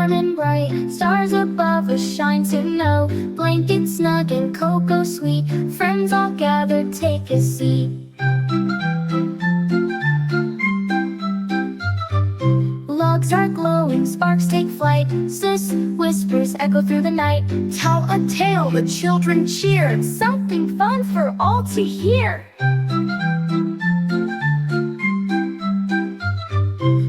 warm and bright. Stars above us shine to know. Blankets snug and cocoa sweet. Friends all gathered, take a seat. Logs are glowing, sparks take flight. Sis whispers echo through the night. Tell a tale, the children cheer. Something fun for all to hear.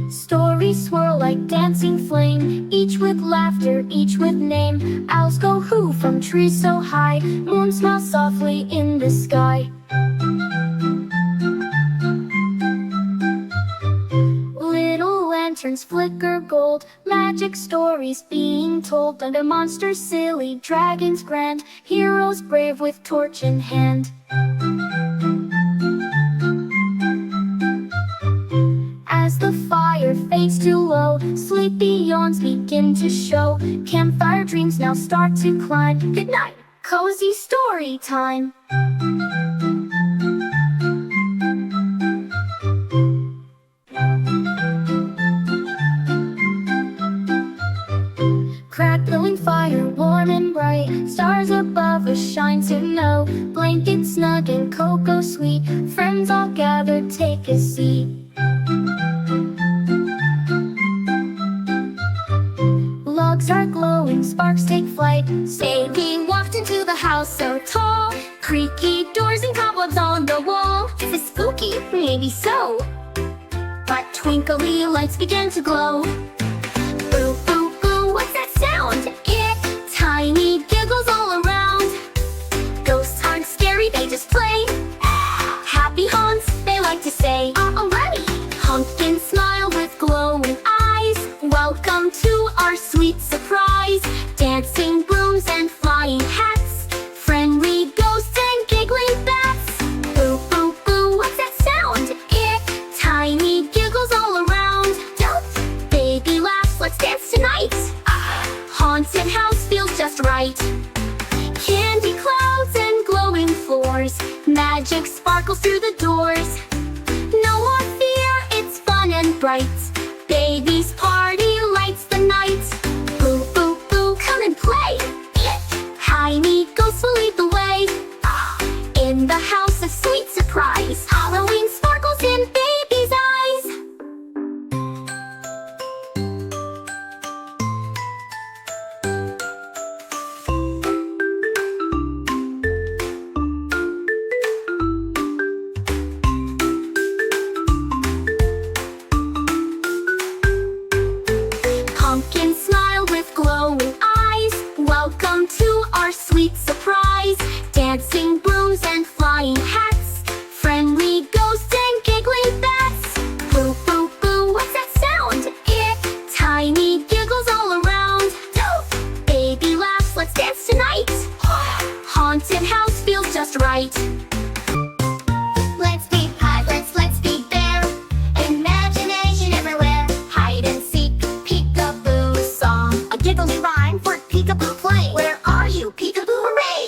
Stories swirl like dancing flame, each with laughter, each with name. Owls go hoo from trees so high. Moon smiles softly in the sky. Little lanterns flicker gold, magic stories being told. Under monsters silly, dragons grand, heroes brave with torch in hand. As the fire fades to low, sleepy yawns begin to show. Campfire dreams now start to climb. Good night, cozy story time. Crackling fire, warm and bright. Stars above us shine to know. Blankets snug and cocoa sweet. Friends all gathered, take a seat. Logs are glowing, sparks take flight. Baby walked into the house so tall. Creaky doors and cobwebs on the wall. Is it spooky? Maybe so. But twinkly lights began to glow. Boo, boo, boo, what's that sound? It, tiny giggles all around. Ghosts aren't scary, they just play. Happy haunts, they like to say. Alrighty. Pumpkin smile with glowing eyes. Welcome to our sweet surprise. Dancing brooms and flying hats. Friendly ghosts and giggling bats. Boo, boo, boo, what's that sound? It, tiny giggles all around. Don't, baby laughs, let's dance tonight. Haunted house feels just right. Candy clouds and glowing floors. Magic sparkles through the doors. No more fear, it's fun and bright. Baby's party lights the night. Boo, boo, boo, come and play. Tiny ghosts will lead the way. In the house, a sweet surprise. Halloween sparkles in baby's eyes. Pumpkin smile with glowing eyes. Welcome to our sweet surprise. Dancing brooms and flying hats. Friendly ghosts and giggling bats. Boo, boo, boo, what's that sound? It, tiny giggles all around. Baby laughs, let's dance tonight. Haunted house feels just right. Let's be pirates, let's be there. Imagination everywhere. Hide and seek, peekaboo song. A giggly rhyme for peekaboo play. Where are you, peekaboo, hooray?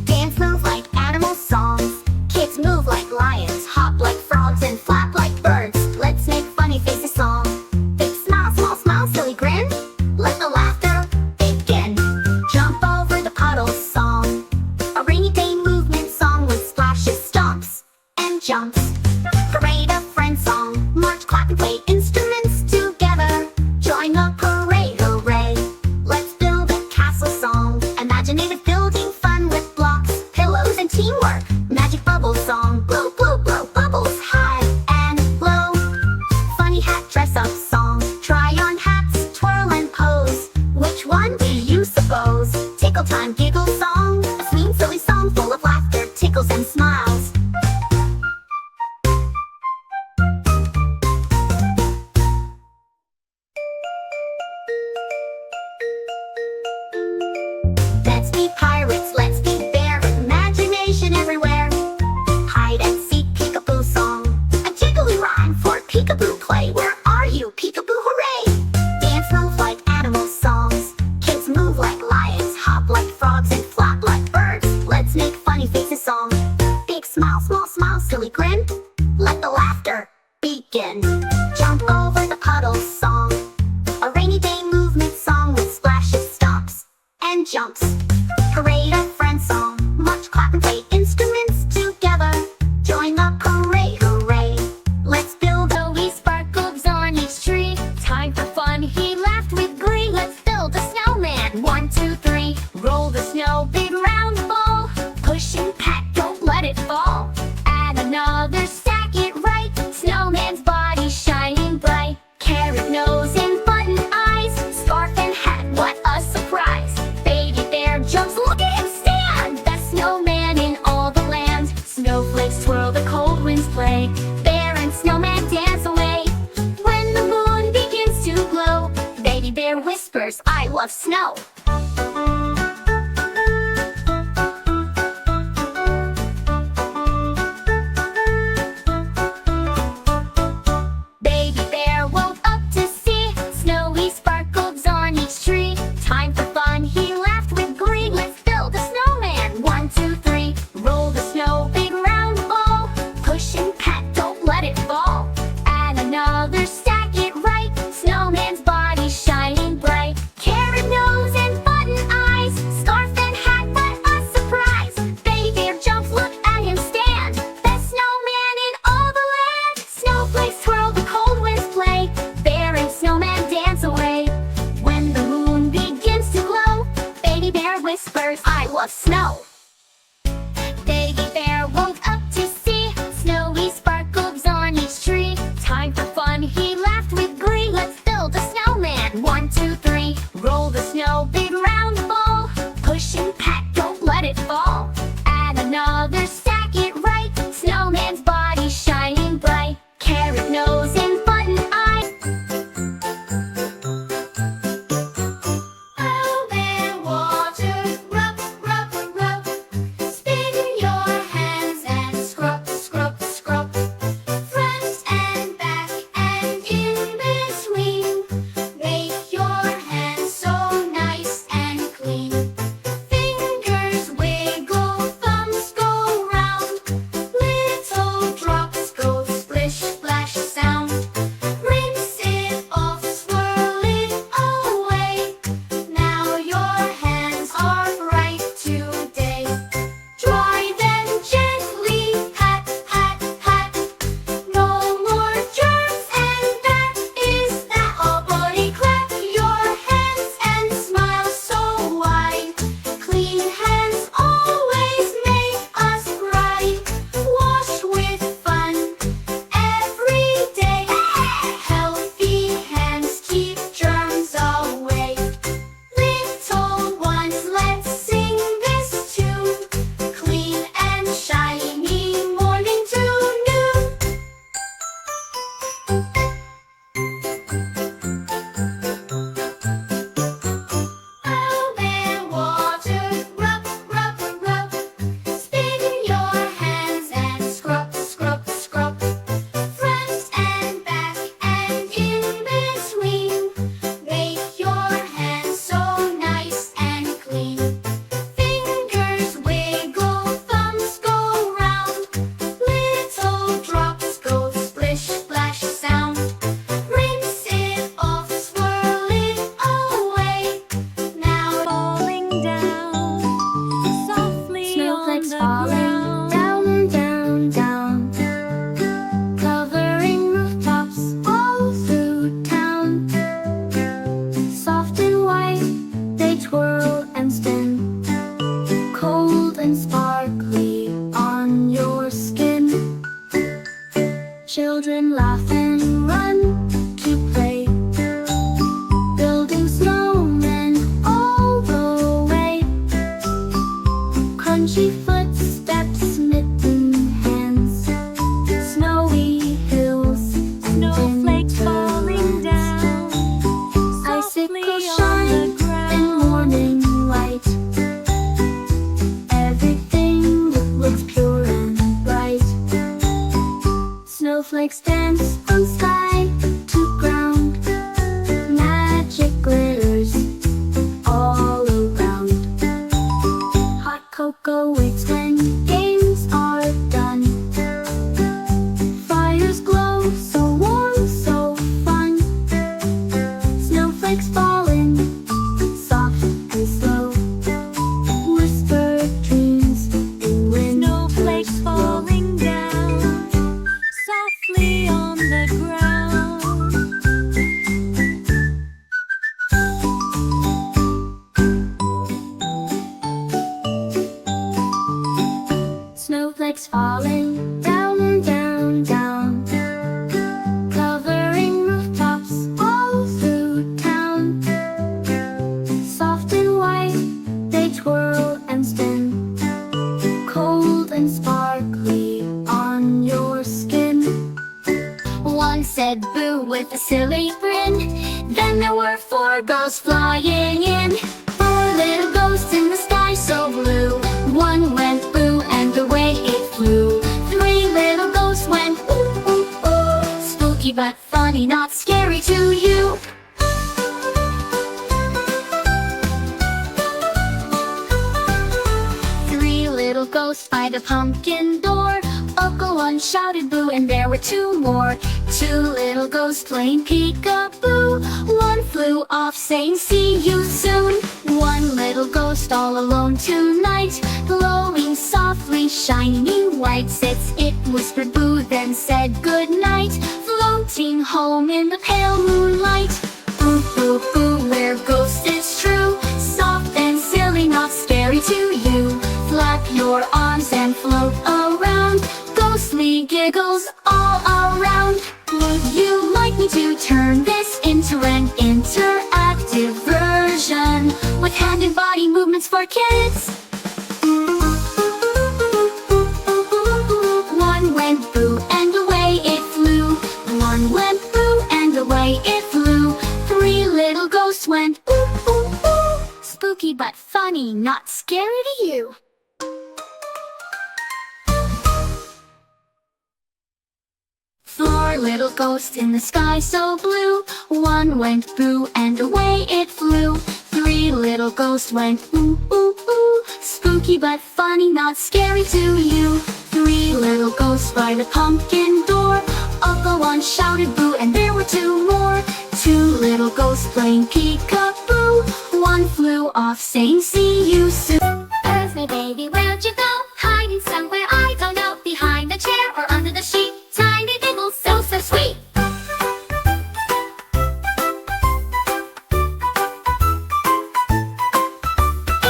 Dance move like animal songs. Kids move like lions, hop like frogs, and flap like birds. Let's make funny faces song. Big smile, small smile, silly grin. Let the laughter begin. Jump over the puddles song. A rainy day movement song with splashes, stomps, and jumps. Parade of friends song. March, clap, and play instruments together. Join the parade, hooray. Let's build a castle song. Imaginative building fun with blocks, pillows, and teamwork. Magic bubble song. Blow, blow, blow bubbles high and low. Funny hat dress up song. Try on hats, twirl and pose. Which one do you suppose? Tickle time giggle song. A sweet silly song full of laughter, tickles and smiles. Let's be pirates, let's be there. Imagination everywhere. Hide and seek, peekaboo song. A jiggly rhyme for peekaboo play. Where are you, peekaboo, hooray? Dance move like animal songs. Kids move like lions, hop like frogs, and flap like birds. Let's make funny faces song. Big smile, small smile, silly grin. Let the laughter begin. Jump over the puddles song. A rainy day movement song with love snow. Baby bear woke up to see snowy sparkles on each tree. Time for fun, he laughed with glee. Let's build a snowman. 1, 2, 3. Roll the snow, big round ball. Push and pat, don't let it fall. Add another, stack it right. Snowman's body shining bright. Carrot nose and button eyes. Scarf and hat, what a surprise. Baby bear jumps, look at him stand. Best snowman in all the land. Snowflakes swirl, the cold winds play. Bear and snowman dance away. When the moon begins to glow, baby bear whispers, I love snow. Baby bear woke up to see snowy sparkles on each tree. Time for fun, he laughed with glee. Let's build a snowman. 1, 2, 3. Roll the snow, big round ball. Push and pat, don't let it fall. Add another, stack it right. Snowman's body shining bright. Carrot nose and button eye. Oh, bear water, rub, rub, rub. Spin your hands and scrub, scrub, scrub. Front and back and in between. Make your hands so nice and clean. Fingers wiggle, thumbs go round. Little drops go splish, splash sound. Rinse it off, swirl it away. Now your hands are bright today. Dry them gently, pat, pat, pat. No more germs, and that is that. All body clap your hands and smile so wide. Clean hands always make us bright. Wash with fun every day. Healthy hands keep germs away. Little ones, let's sing this tune. Clean and shiny, morning to noon. Oh, bear water, rub, rub, rub. Spin your hands and scrub, scrub, scrub. Front and back and in between. Make your hands so nice and clean. Fingers wiggle, thumbs go round. Little drops go splish, splash sound. Rinse it off, swirl it away. Now Falling down softly snowflakes on the falling ground. down, down, down, covering rooftops all through town. Soft and white, they twirl and spin, cold and sparkly on your skin. Children laugh and run to play, building snowmen all the way. Crunchy footsteps, mitten hands, snowy hills, and Snowflakes winter falling lands. down softly Icicles on shine the ground. in morning light. Everything looks pure and bright. Snowflakes dance from sky to ground. Magic glitters all around. Hot cocoa waits when games are done. Fires glow so warm, so fun. Snowflakes falling, soft and slow. Whisper dreams in winter Snowflakes glow. falling down softly on the ground. Snowflakes falling down, down, down, covering rooftops all through town. Soft and white, they twirl and spin, cold and sparkly on your skin. One said boo with a silly grin, Then there were 4 ghosts flying in. 4 little ghosts in the sky so blue. 1 went boo and away it flew. 3 little ghosts went ooh, ooh, ooh. Spooky but funny, not scary to you. 3 little ghosts by the pumpkin door. Uncle 1 shouted boo and there were 2 more. 2 little ghosts playing peek-a-boo. 1 flew off saying see you soon. 1 little ghost all alone tonight, glowing softly, shining white. Sits it whispered boo, then said good night, floating home in the pale moonlight. Boo, boo, boo, where ghost is true, soft and silly, not scary to you. Flap your arms and float around, ghostly giggles all around. Would you like me to turn this into an interactive version with hand and body movements for kids? 1 went boo and away it flew. 1 went boo and away it flew. 3 little ghosts went ooh, ooh, ooh. Spooky but funny, not scary to you. 4 little ghosts in the sky so blue. 1 went boo and away it flew. 3 little ghosts went ooh, ooh, ooh. Spooky but funny, not scary to you. 3 little ghosts by the pumpkin door. Uncle 1 shouted boo and there were 2 more. 2 little ghosts playing peek-a-boo. 1 flew off saying see you soon. Where's my baby, where'd you go? Hiding somewhere I don't know, behind the chair or under the sheet. Tiny giggles, so sweet.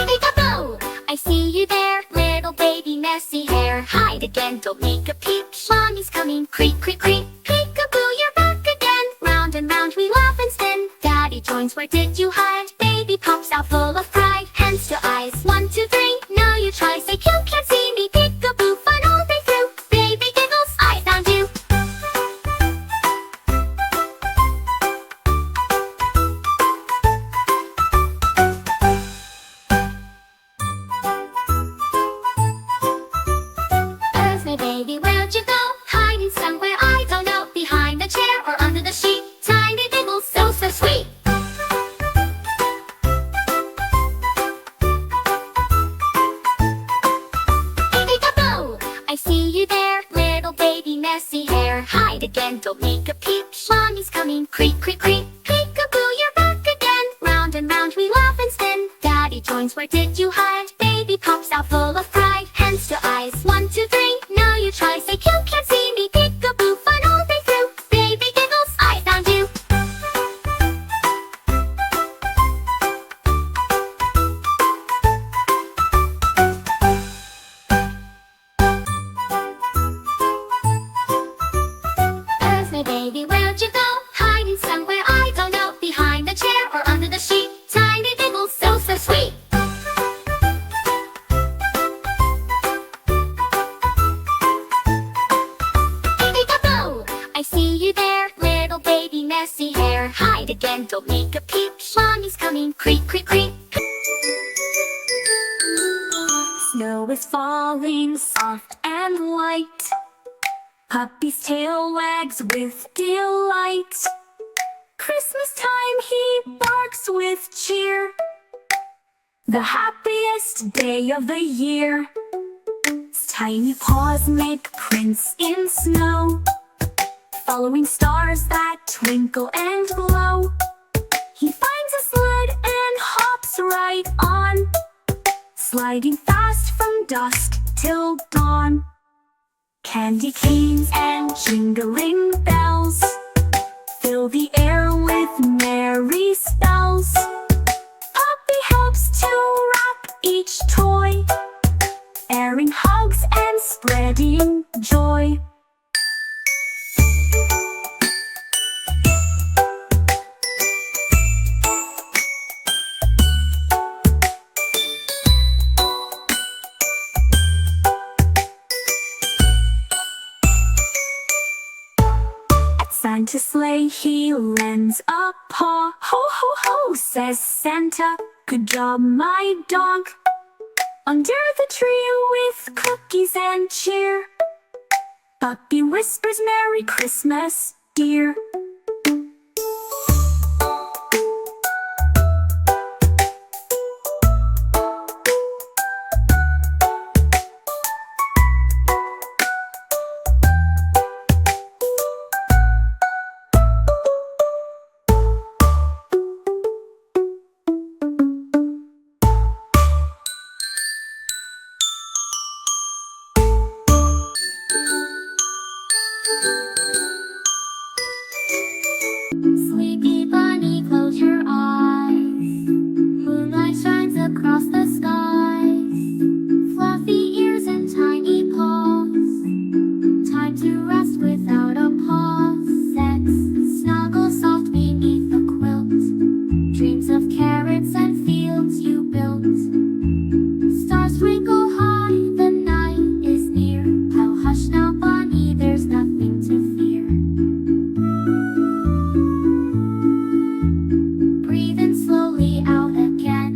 Peek-a-boo, I see you there, little baby messy hair. Hide again, don't make a peep. Mommy's coming, creak, creak, creak. Peek-a-boo, you're back again. Round and round we laugh and spin. Daddy joins, where did you hide? Baby pops out full of pride. Hands to eyes, 1, 2, 3. Now you try, say you can't see me. Peek-a-boo, fun all day through. Baby giggles, I found you. Where's my baby, where'd you go? Hiding somewhere I don't know, behind the chair or under the sheet. Tiny giggles, so sweet. Peek-a-boo, I see you there, little baby messy hair. Hide again, don't make a peep. Mommy's coming, creak, creak, creak. Peek-a-boo, you're back again. Round and round we laugh and spin. Daddy joins, where did you hide? Baby pops out full of pride. Hands to eyes, 1, 2, 3. Now you try, say you can't see me. Peek-a-boo, fun all day through. Baby giggles, I found you. Where's my baby, where'd you go? Hiding somewhere I don't know, behind the chair or under the sheet. Tiny giggles, so sweet. Peek-a-boo, I see you there, little baby messy hair. Hide again, don't make a peep. Mommy's coming, creak, creak, creak. Snow is falling soft and light. Puppy's tail wags with delight. Christmas time he barks with cheer. The happiest day of the year. His tiny paws make prints in snow, following stars that twinkle and glow. He finds a sled and hops right on, sliding fast from dusk till dawn. Candy canes and jingling bells fill the air with merry spells. Puppy helps to wrap each toy, airing hugs and spreading joy. Santa's sleigh, he lends a paw. Ho, ho, ho, says Santa. Good job, my dog. Under the tree with cookies and cheer, Puppy whispers, Merry Christmas, dear. Sleepy bunny, close your eyes. Moonlight shines across the skies. Fluffy ears and tiny paws. Time to rest without a pause. Sex, snuggle soft beneath the quilt. Dreams of carrots and fields you built. Stars twinkle high, the night is near. How hush now, bunny, there's nothing to fear. Breathe in slowly out again.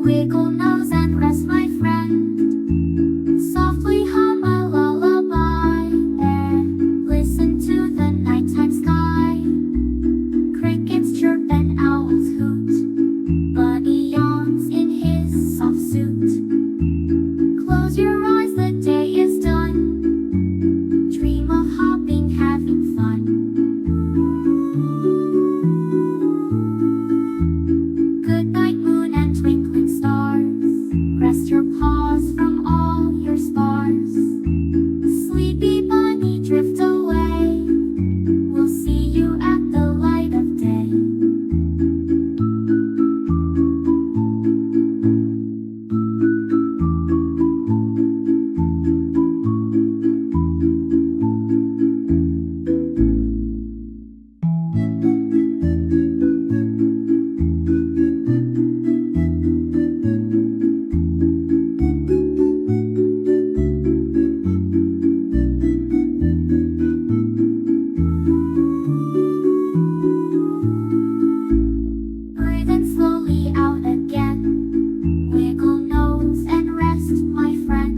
Wiggle nose and rest, my friend. Softly hum a lullaby and listen to the nighttime sky. Crickets chirp and owls hoot. Bunny yawns in his soft suit. Close your eyes, the day is done. Dream of hopping, having fun. Good night, moon and twinkling stars. Rest your paws from all your scars. Sleepy bunny, drift away. We'll see you at the light of day. Breathe in slowly out again. Wiggle nose and rest, my friend.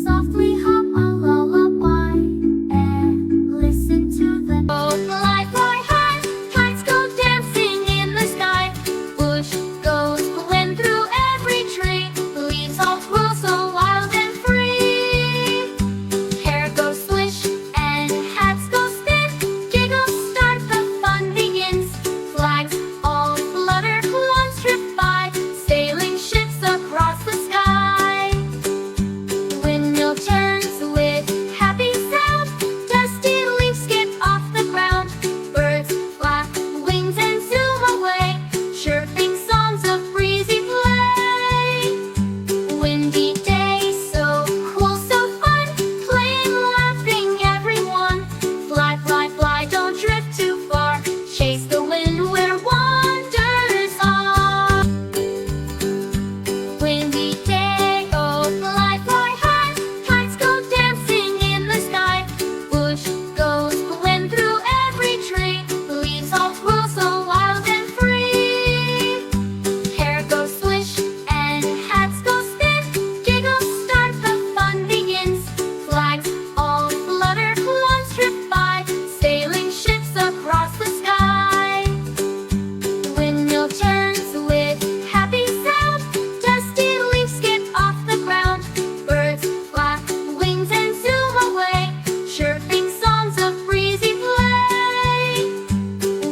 Softly hum a lullaby and listen to the fly, fly high. Kites go dancing in the sky. Bush goes wind through every tree. Leaves all twirl so wild and free. Hair goes swish and hats go spin. Giggles start, the fun begins. Flags all flutter, clouds drift by. Sailing ships across the sky. Windmill turns with happy sound. Dusty leaves skip off the ground. Birds flap wings and zoom away. Chirping songs of breezy play. Windy day, so cool, so fun. Playing, laughing, everyone. Fly, fly, fly, don't drift too far. Chase the wind where wonders are. Windy day, oh fly, fly high. Kites go dancing in the sky. Bush goes wind through every tree. Leaves all twirl so wild and free. Hair goes swish and hats go spin. Giggles start, the fun begins. Flags all flutter, clouds drift by. Sailing ships across the sky. Windmill turns with happy sound. Dusty leaves skip off the ground. Birds flap wings and zoom away. Chirping songs of breezy play.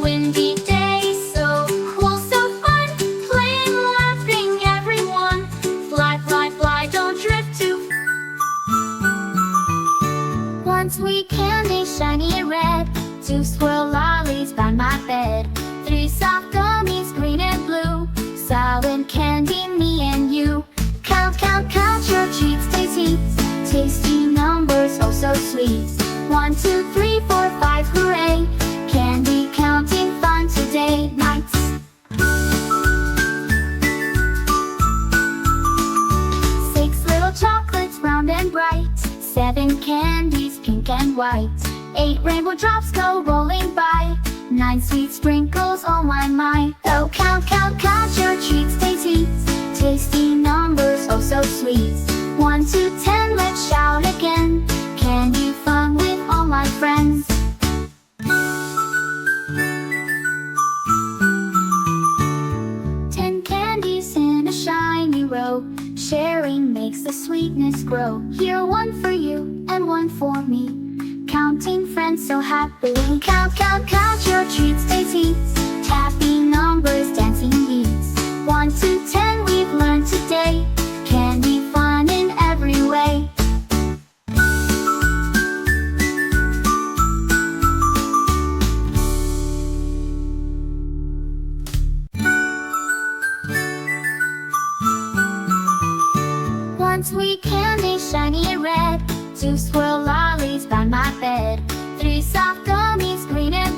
Windy day, so cool, so fun. Playing, laughing, everyone. Fly, fly, fly, don't drift too. One sweet candy, shiny red. 2 swirl lollies by my bed. 3 soft gummies, green and blue. Solid candy, me and you. Count, count, count your treats, tasties. Tasty numbers, oh so sweet. 1, 2, 3, 4, 5, hooray. Candy counting fun today. Nights. 6 little chocolates, round and bright. 7 candies, pink and white. 8 rainbow drops go rolling by. 9 sweet sprinkles, oh my my. Oh, count, count, count your treats, daisies. Tasty numbers, oh so sweet. 1 to 10, let's shout again. Candy fun with all my friends. Sharing makes the sweetness grow. Here, 1 for you and 1 for me. Counting friends so happily. Count, count, count your treats, daisies. Happy numbers, dancing beats. 1 to 10 we've learned today. Candy fun in every way. Sweet candy, shiny red. 2 swirl lollies by my bed. 3 soft gummies, green and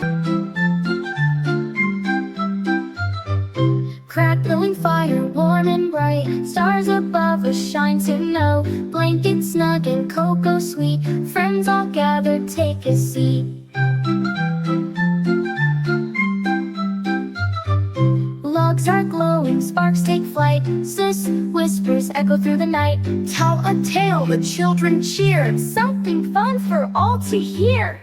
crackling fire, warm and bright. Stars above us shine to know. Blanket snug and cocoa sweet. Friends all gathered, take a seat. Logs are glowing, sparks take flight. Sis whispers echo through the night. Tell a tale, the children cheer. Something fun for all to hear.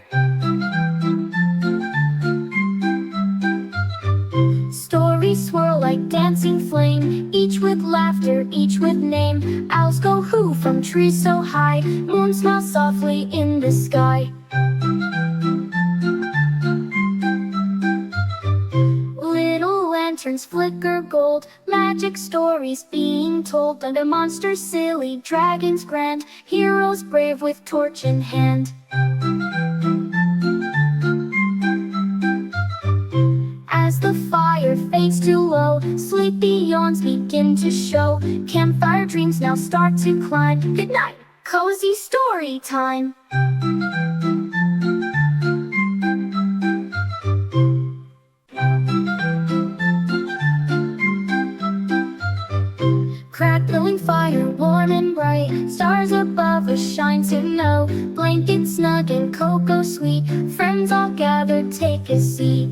Stories swirl like dancing flame. Each with laughter, each with name. Owls go hoo from trees so high. Moon smiles softly in the sky. Lanterns flicker gold, magic stories being told. Under monsters silly, dragons grand, heroes brave with torch in hand. As the fire fades to low, sleepy yawns begin to show. Campfire dreams now start to climb. Good night, cozy story time. Crackling fire, warm and bright. Stars above us shine to know. Blanket snug and cocoa sweet. Friends all gathered, take a seat.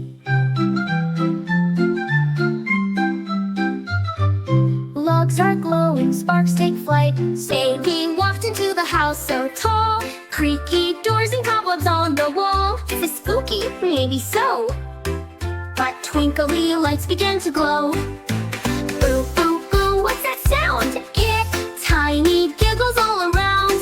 Logs are glowing, sparks take flight. Sailing walked into the house so tall. Creaky doors and cobwebs on the wall. Is this spooky? Maybe so. But twinkly lights began to glow. Boo, boo, boo, what's that sound? Tiny giggles all around.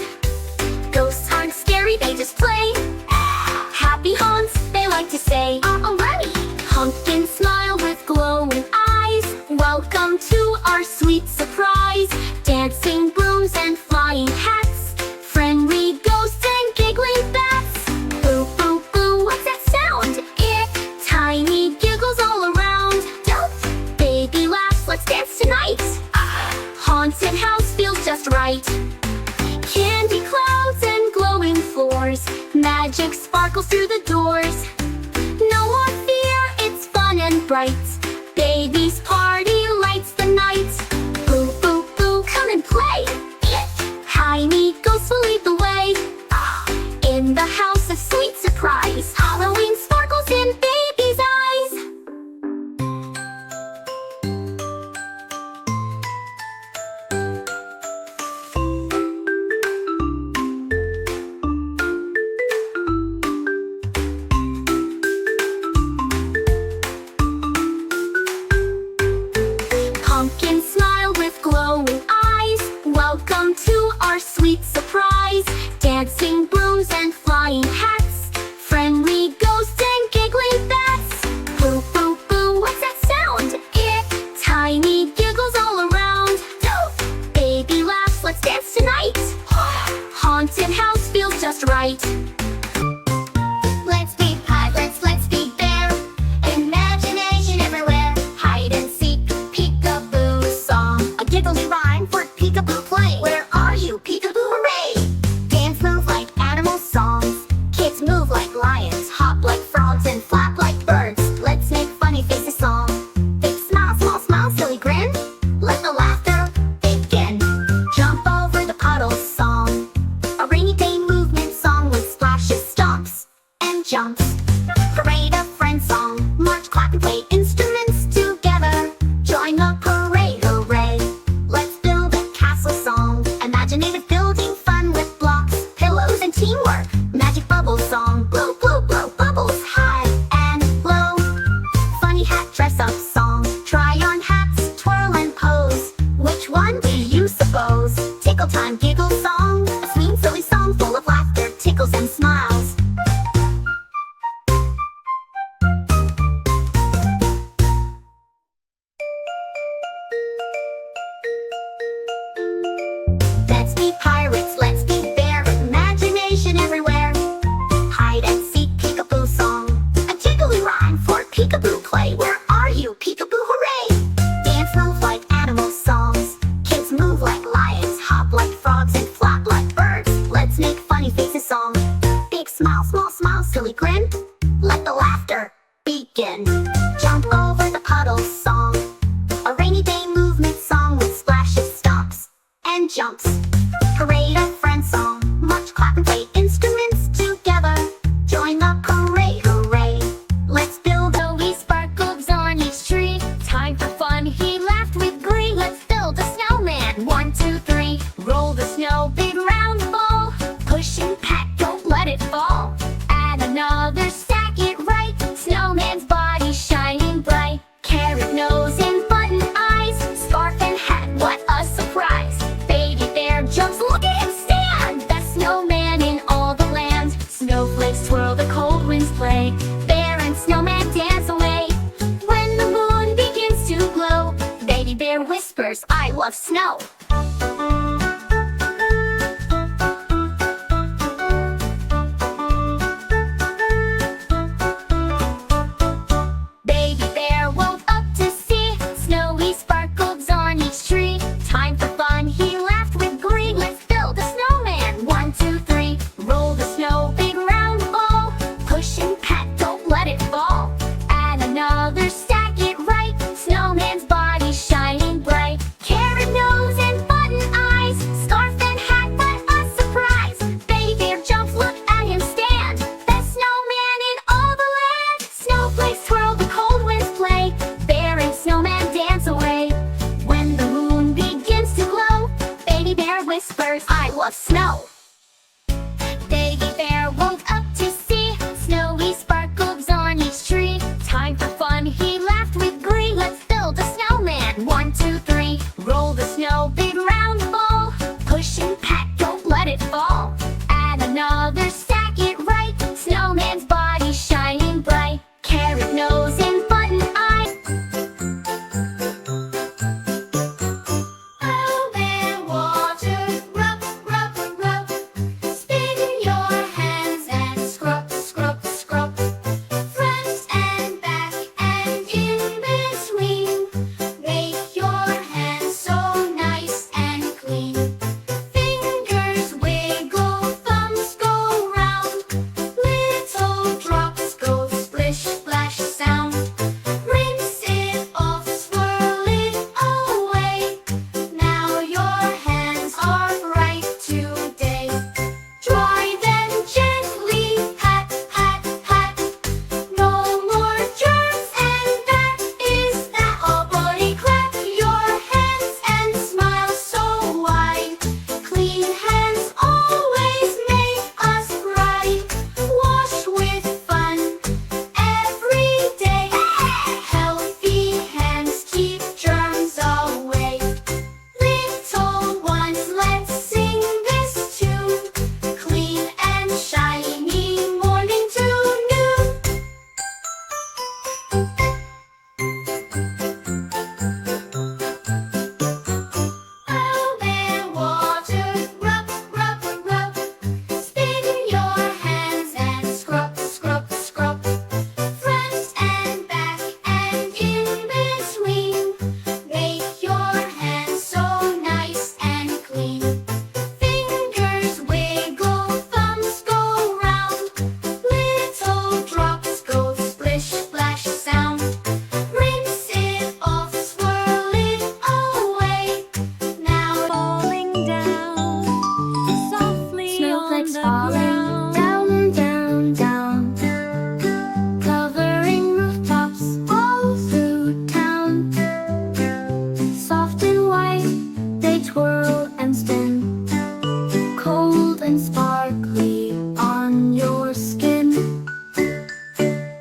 Ghosts aren't scary, they just play. Happy haunts, they like to say. Already. Pumpkin smile with glowing eyes. Welcome to our sweet surprise. Dancing brooms and flying hats. Friendly ghosts and giggling bats. Boo, boo, boo, what's that sound? Tiny giggles all around. Baby laughs, let's dance tonight. Haunted house feels just right. Candy clouds and glowing floors. Magic sparkles through the doors. No more fear, it's fun and bright. Baby's party lights the night. Boo, boo, boo, come and play. Tiny ghosts will lead the way. In the house of sweet surprise. Halloween sparkles in baby's eyes. Pumpkin smile with glowing eyes. Welcome to our sweet surprise. Dancing brooms and flying hats. Friendly ghosts and giggling bats. Boo, boo, boo, what's that sound? Tiny giggles all around. Baby laughs, let's dance tonight. Haunted house feels just right. Let's be pirates, let's be bear. Imagination everywhere. Hide and seek, peekaboo song. A giggly rhyme for peekaboo play. Where are you, peekaboo, hooray? Dance move like animal songs. Kids move like lions, hop like frogs, and flap like birds. Let's make funny faces song. Big smile, small smile, silly grin. Let the laughter begin. Jump over the puddles song. A rainy day movement song with splashes, stomps. jumps. Parade of friends song, march, clap, and play instruments together. Join the parade, hooray! Let's build a castle song. Imaginative building fun with blocks, pillows, and teamwork. Magic bubble song, blow, blow, blow, bubbles high and low. Funny hat dress up song, try on hats, twirl and pose. Which one do you suppose? Tickle time giggle song, a sweet silly song full of laughter, tickles and smiles. Let's be pirates, let's be bear, imagination everywhere. Hide and seek, peekaboo song, a jiggly rhyme for peekaboo play. Where are you, peekaboo, hooray! Dance move like animal songs, kids move like lions, hop like frogs, and flap like birds. Let's make funny faces song, big smile, small smile, silly grin. Let the laughter begin. Jump over the puddles song, a rainy day movement song with splashes, stops, and jumps. Parade of friends song, march, clap, and play instruments together. Join the parade, hooray! Let's build a wee sparkles on each tree. Time for fun, he laughed with glee. Let's build a snowman. 1, 2, 3. Roll the snow, big round ball. Push and pat, don't let it fall. Add another, stack it right. Snowman's body shining bright. Carrot nose and button eyes. Scarf and hat, what a surprise. Baby bear jumps, look at him stand. Best snowman in all the land. Snowflakes twirl, the cold winds play. Bear and snowman dance away. When the moon begins to glow, baby bear whispers, I love snow. Baby bear woke up to see snowy sparkles on each tree. Time for fun, he laughed with glee. Let's build a snowman. 1, 2, 3. Roll the snow, big round ball. Push and pat, don't let it fall. Add another, stack it right. Snowman's body shining bright. Carrot nose and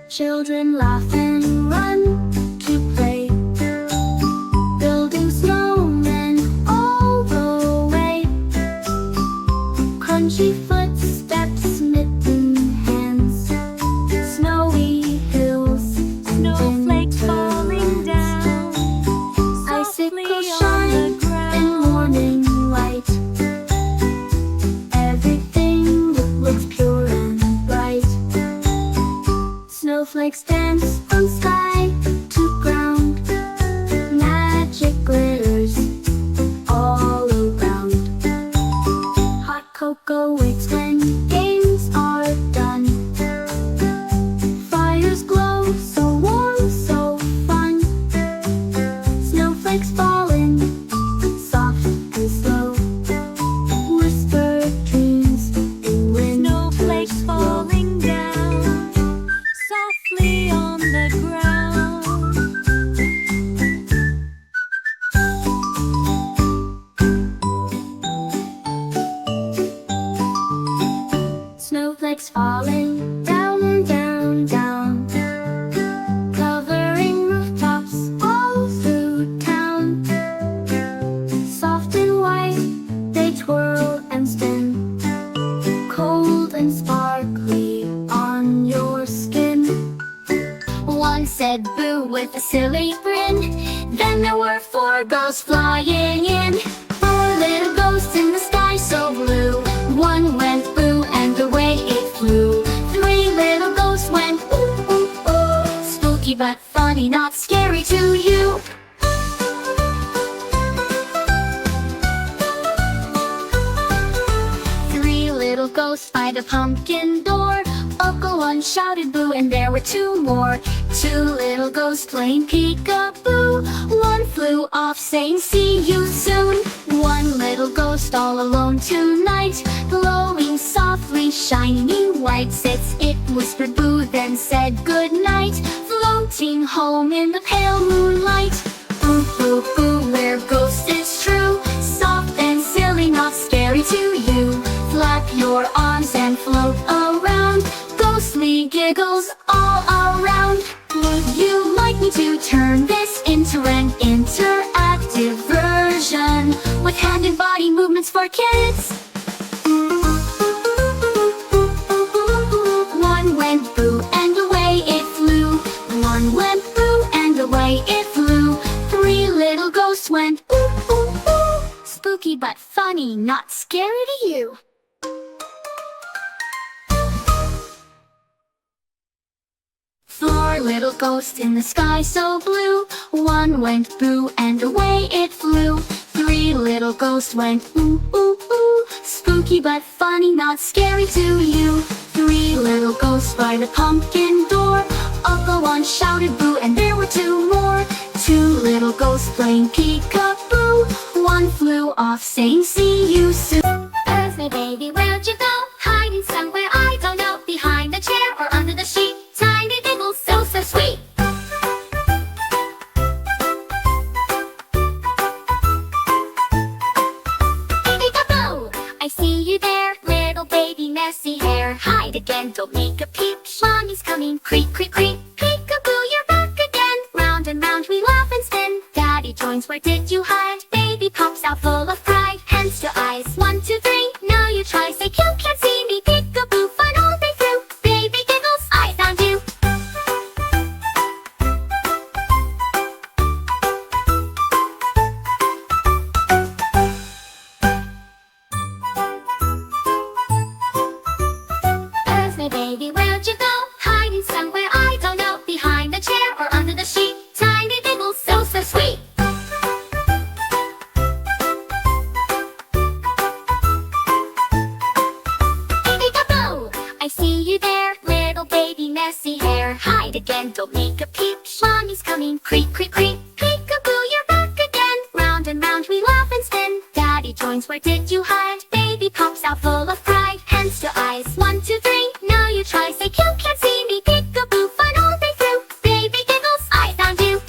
Children laugh and run to play, building snowmen all the way. Crunchy footsteps, mitten hands, snowy hills, Snowflakes falling down softly icicles on shine the ground. in morning light. Everything looks pure and bright. Snowflakes dance from sky to ground. Magic glitters all around. Hot cocoa waits when games are done. Fires glow so warm, so fun. Snowflakes falling, soft and slow. Whisper dreams in winter Snowflakes snow. falling down softly on the ground. Snowflakes falling down, down, down, covering rooftops all through town. Soft and white, they twirl and spin, cold and sparkly on your skin. One said boo with a silly grin. Then there were 4 ghosts flying in. 4 little ghosts in the sky so blue. One went boo and away it flew. 3 little ghosts went ooh, ooh, ooh. Spooky but funny, not scary to you. Three little ghosts by the pumpkin door. Uncle One shouted boo and there were 2 more. 2 little ghosts playing peek-a-boo. One flew off saying see you soon. 1 little ghost all alone tonight, glowing softly, shining white. Sits it whispered boo, then said good night, floating home in the pale moonlight. Boo, boo, boo, where ghost is true, soft and silly, not scary to you. Flap your arms and float around, ghostly giggles all around. Would you like me to turn this into an interactive version with hand and body movements for kids? One went boo and away it flew. One went boo and away it flew. 3 little ghosts went ooh, ooh, ooh. Spooky but funny, not scary to you. 4 little ghosts in the sky so blue. One went boo and away it flew. 3 little ghosts went ooh, ooh, ooh. Spooky but funny, not scary to you. 3 little ghosts by the pumpkin door. Uncle One shouted boo and there were 2 more. 2 little ghosts playing peek-a-boo. One flew off saying see you soon. Earth, my baby, where'd you go? Hiding somewhere I don't know, behind the chair or under the sheet. Tiny giggles, so sweet. Peek-a-boo! I see you there, little baby, messy hair. Hide again, don't make a peep. Mommy's coming, creak, creak, creak. Peek-a-boo, you're back again. Round and round we laugh and spin. Daddy joins, where did you hide? Baby pops out full of pride. Hands to eyes, 1, 2, 3. Now you try, say you can't see me. Peek-a-boo, fun all day through. Baby giggles, I found you. Earth, my baby, where'd you go? Hiding somewhere I don't know, behind the chair or under the sheet. Tiny giggles, so sweet. Peek-a-boo! I see you there, little baby, messy hair. Hide again, don't make a peep. Mommy's coming, creak, creak, creak. Peek-a-boo, you're back again. Round and round we laugh and spin. Daddy joins, where did you hide? Baby pops out full of pride. Hands to eyes, 1, 2, 3. Now you try, say you can't see me. Peek-a-boo, fun all day through. Baby giggles, I found you.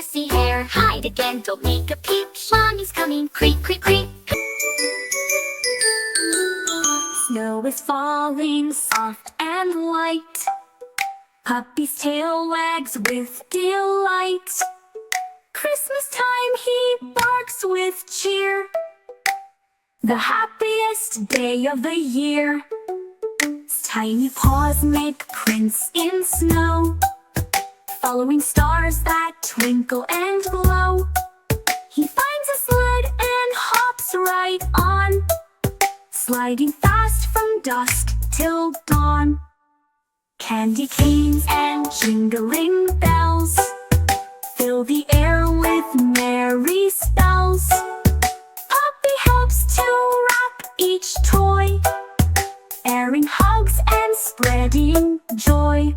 messy hair. Hide again, don't make a peep. Mommy's coming, creak, creak, creak. Snow is falling soft and light. Puppy's tail wags with delight. Christmas time he barks with cheer. The happiest day of the year. His tiny paws make prints in snow, following stars that twinkle and glow. He finds a sled and hops right on, sliding fast from dusk till dawn. Candy canes and jingling bells fill the air with merry spells. Puppy helps to wrap each toy, airing hugs and spreading joy.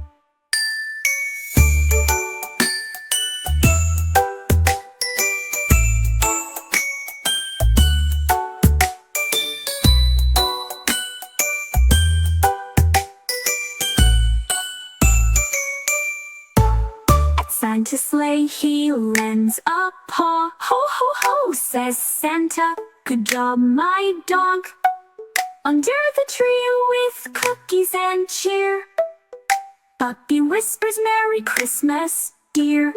Santa's sleigh he lends a paw. Ho, ho, ho, says Santa. Good job, my dog. Under the tree with cookies and cheer, Puppy whispers, Merry Christmas, dear.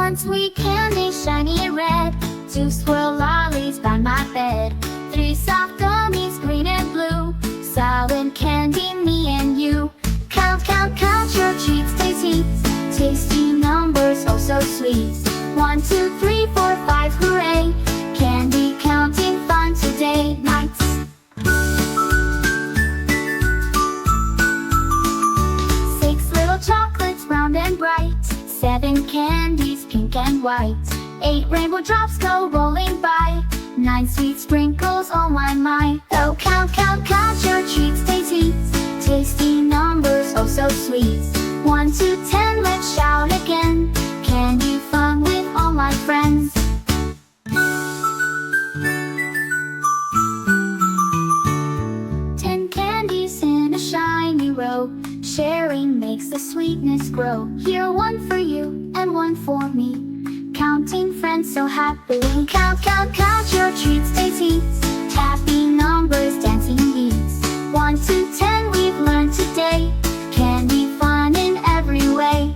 1 sweet candy, shiny and red. 2 swirl lollies by my bed. 3 soft gummies, green and blue. Solid candy, me and you. Count, count, count your treats, daisies. Tasty numbers, oh so sweet. 1, 2, 3, 4, 5, hooray! Candy counting fun today. Nights. 6 little chocolates, round and bright. 7 candies, pink and white. 8 rainbow drops go rolling by. 9 sweet sprinkles, oh my. Oh, count, count, count your treats, daisies. Tasty numbers, oh so sweet. 1 to 10, let's shout again. Candy fun with all my friends. 10 candies in a shiny row. Sharing makes the sweetness grow. Here 1 for you and 1 for me. Counting friends so happily. Count, count, count your treats, daisies. Happy numbers, dancing beats. 1 to 10 we've learned today. Candy fun in every way.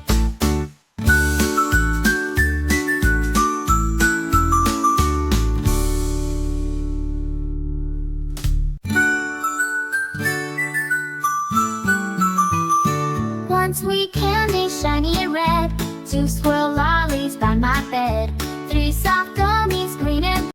One sweet candy, shiny and red. 2 swirl lollies by my bed. 3 soft gummies.